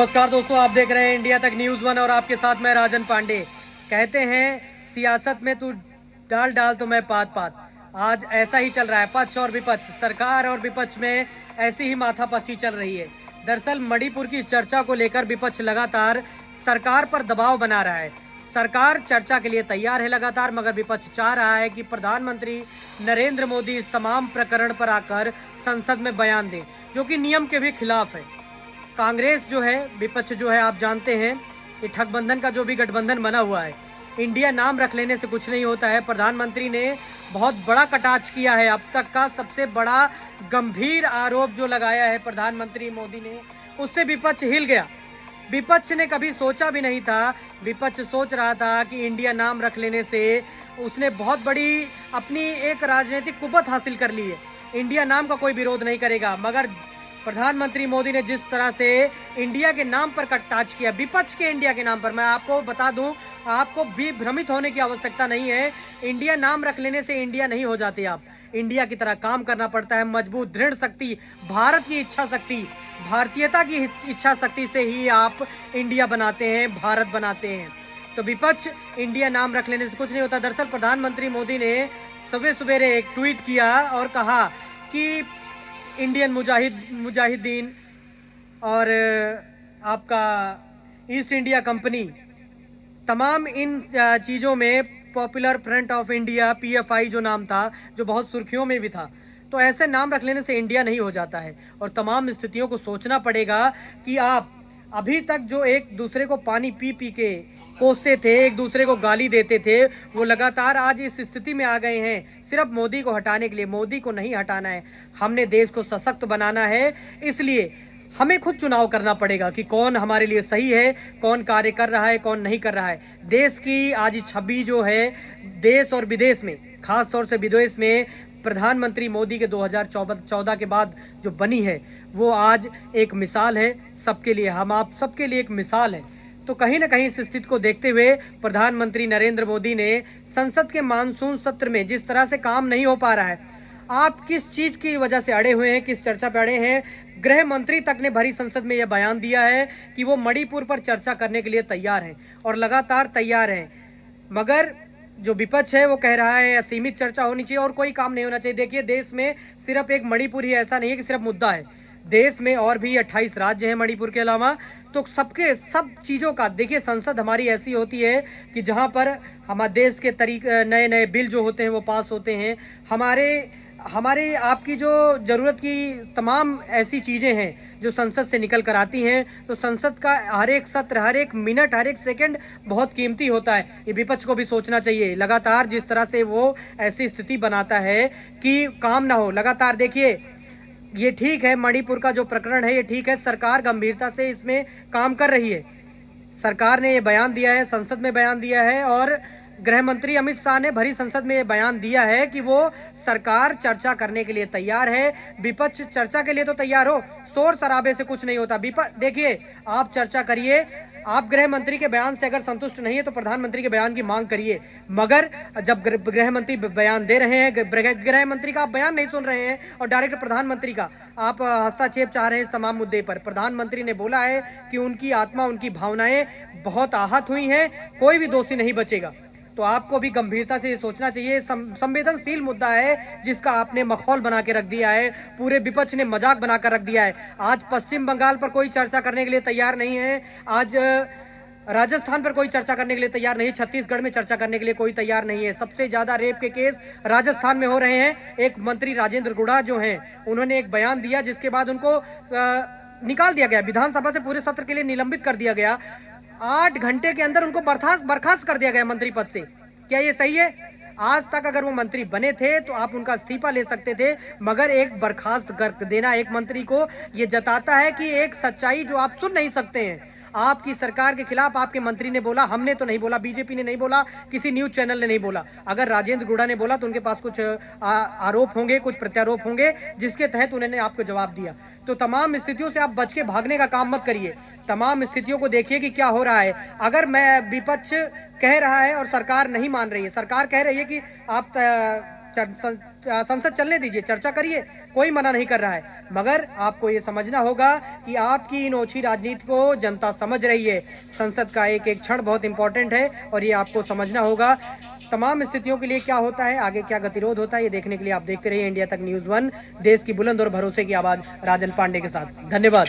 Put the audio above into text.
नमस्कार दोस्तों, आप देख रहे हैं इंडिया तक न्यूज़ वन और आपके साथ मैं राजन पांडे। कहते हैं सियासत में तू डाल डाल तो मैं पात पात। आज ऐसा ही चल रहा है, पक्ष और विपक्ष, सरकार और विपक्ष में ऐसी ही माथापच्ची चल रही है। दरअसल मणिपुर की चर्चा को लेकर विपक्ष लगातार सरकार पर दबाव बना रहा है। सरकार चर्चा के लिए तैयार है लगातार, मगर विपक्ष चाह रहा है कि प्रधानमंत्री नरेंद्र मोदी इस तमाम प्रकरण पर आकर संसद में बयान दें, जो कि नियम के भी खिलाफ है। कांग्रेस जो है, विपक्ष जो है, आप जानते हैं कि ठगबंधन का जो भी गठबंधन बना हुआ है, इंडिया नाम रख लेने से कुछ नहीं होता है। प्रधानमंत्री ने बहुत बड़ा कटाक्ष किया है, अब तक का सबसे बड़ा गंभीर आरोप जो लगाया है प्रधानमंत्री मोदी ने, उससे विपक्ष हिल गया। विपक्ष ने कभी सोचा भी नहीं था, विपक्ष सोच रहा था कि इंडिया नाम रख लेने से उसने बहुत बड़ी अपनी एक राजनीतिक कुवत हासिल कर ली है, इंडिया नाम का कोई विरोध नहीं करेगा। मगर प्रधानमंत्री मोदी ने जिस तरह से इंडिया के नाम पर कटाक्ष किया, विपक्ष के इंडिया के नाम पर, मैं आपको बता दूं, आपको भी भ्रमित होने की आवश्यकता नहीं है। इंडिया नाम रख लेने से इंडिया नहीं हो जाते आप, इंडिया की तरह काम करना पड़ता है। मजबूत दृढ़ शक्ति, भारत की इच्छा शक्ति, भारतीयता की इच्छा शक्ति से ही आप इंडिया बनाते हैं, भारत बनाते हैं। तो विपक्ष इंडिया नाम रख लेने से कुछ नहीं होता। दरअसल प्रधानमंत्री मोदी ने सवेरे सवेरे एक ट्वीट किया और कहा कि इंडियन मुजाहिदीन और आपका ईस्ट इंडिया कंपनी, तमाम इन चीज़ों में popular front of India, PFI जो नाम था, जो बहुत सुर्खियों में भी था, तो ऐसे नाम रख लेने से इंडिया नहीं हो जाता है। और तमाम स्थितियों को सोचना पड़ेगा कि आप अभी तक जो एक दूसरे को पानी पी पी के कोसते थे, एक दूसरे को गाली देते थे, वो लगातार आज इस स्थिति में आ गए हैं सिर्फ मोदी को हटाने के लिए। मोदी को नहीं हटाना है, हमने देश को सशक्त बनाना है, इसलिए हमें खुद चुनाव करना पड़ेगा कि कौन हमारे लिए सही है, कौन कार्य कर रहा है, कौन नहीं कर रहा है। देश की आज छवि जो है, देश और विदेश में, खास तौर से विदेश में, प्रधानमंत्री मोदी के 2014 के बाद जो बनी है, वो आज एक मिसाल है सबके लिए, हम आप सबके लिए एक मिसाल है। तो कहीं ना कहीं इस स्थिति को देखते हुए प्रधानमंत्री नरेंद्र मोदी ने संसद के मानसून सत्र में जिस तरह से काम नहीं हो पा रहा है, आप किस चीज की वजह से अड़े हुए हैं, किस चर्चा पे अड़े हैं, गृह मंत्री तक ने भरी संसद में यह बयान दिया है कि वो मणिपुर पर चर्चा करने के लिए तैयार हैं और लगातार तैयार हैं। मगर जो विपक्ष है वो कह रहा है सीमित चर्चा होनी चाहिए और कोई काम नहीं होना चाहिए। देखिए, देश में सिर्फ एक मणिपुर ही ऐसा नहीं है कि सिर्फ मुद्दा है, देश में और भी 28 राज्य हैं मणिपुर के अलावा। तो सबके सब चीज़ों का देखिए, संसद हमारी ऐसी होती है कि जहां पर हमारे देश के नए नए बिल जो होते हैं वो पास होते हैं। हमारे आपकी जो ज़रूरत की तमाम ऐसी चीज़ें हैं जो संसद से निकल कर आती हैं। तो संसद का हर एक सत्र, हर एक मिनट, हर एक सेकंड बहुत कीमती होता है। ये विपक्ष को भी सोचना चाहिए। लगातार जिस तरह से वो ऐसी स्थिति बनाता है कि काम ना हो, लगातार देखिए, ये ठीक है, मणिपुर का जो प्रकरण है ये ठीक है, सरकार गंभीरता से इसमें काम कर रही है। सरकार ने ये बयान दिया है, संसद में बयान दिया है, और गृह मंत्री अमित शाह ने भरी संसद में ये बयान दिया है कि वो सरकार चर्चा करने के लिए तैयार है। विपक्ष चर्चा के लिए तो तैयार हो, शोर शराबे से कुछ नहीं होता। विपक्ष देखिए, आप चर्चा करिए, आप गृह मंत्री के बयान से अगर संतुष्ट नहीं है तो प्रधानमंत्री के बयान की मांग करिए। मगर जब गृह मंत्री बयान दे रहे हैं, गृह मंत्री का आप बयान नहीं सुन रहे हैं और डायरेक्ट प्रधानमंत्री का आप हस्तक्षेप चाह रहे हैं तमाम मुद्दे पर। प्रधानमंत्री ने बोला है कि उनकी आत्मा, उनकी भावनाएं बहुत आहत हुई हैं, कोई भी दोषी नहीं बचेगा। तो आपको भी गंभीरता से सोचना चाहिए। संवेदनशील मुद्दा है जिसका आपने मखौल बना के रख दिया है, पूरे विपक्ष ने मजाक बनाकर रख दिया है। आज पश्चिम बंगाल पर कोई चर्चा करने के लिए तैयार नहीं है, आज राजस्थान पर कोई चर्चा करने के लिए तैयार नहीं, छत्तीसगढ़ में चर्चा करने के लिए कोई तैयार नहीं है। सबसे ज्यादा रेप के केस राजस्थान में हो रहे हैं। एक मंत्री राजेंद्र गुड़ा जो हैं, उन्होंने एक बयान दिया जिसके बाद उनको निकाल दिया गया, विधानसभा से पूरे सत्र के लिए निलंबित कर दिया गया। 8 घंटे के अंदर उनको बर्खास्त कर दिया गया मंत्री पद से। क्या ये सही है? आज तक अगर वो मंत्री बने थे तो आप उनका इस्तीफा ले सकते थे, मगर एक बर्खास्त कर देना एक मंत्री को, ये जताता है कि एक सच्चाई जो आप सुन नहीं सकते हैं। आपकी सरकार के खिलाफ आपके मंत्री ने बोला, हमने तो नहीं बोला, बीजेपी ने नहीं बोला, किसी न्यूज चैनल ने नहीं बोला। अगर राजेंद्र गुड़ा ने बोला तो उनके पास कुछ आरोप होंगे, कुछ प्रत्यारोप होंगे, जिसके तहत उन्होंने आपको जवाब दिया। तो तमाम स्थितियों से आप बच के भागने का काम मत करिए, तमाम स्थितियों को देखिए कि क्या हो रहा है। अगर मैं विपक्ष कह रहा है और सरकार नहीं मान रही है, सरकार कह रही है कि आप संसद चलने दीजिए, चर्चा करिए, कोई मना नहीं कर रहा है, मगर आपको ये समझना होगा कि आपकी इन ओछी राजनीति को जनता समझ रही है। संसद का एक एक क्षण बहुत इंपॉर्टेंट है और ये आपको समझना होगा। तमाम स्थितियों के लिए क्या होता है, आगे क्या गतिरोध होता है, ये देखने के लिए आप देखते रहिए इंडिया तक न्यूज़ 1, देश की बुलंद और भरोसे की आवाज राजन पांडे के साथ। धन्यवाद।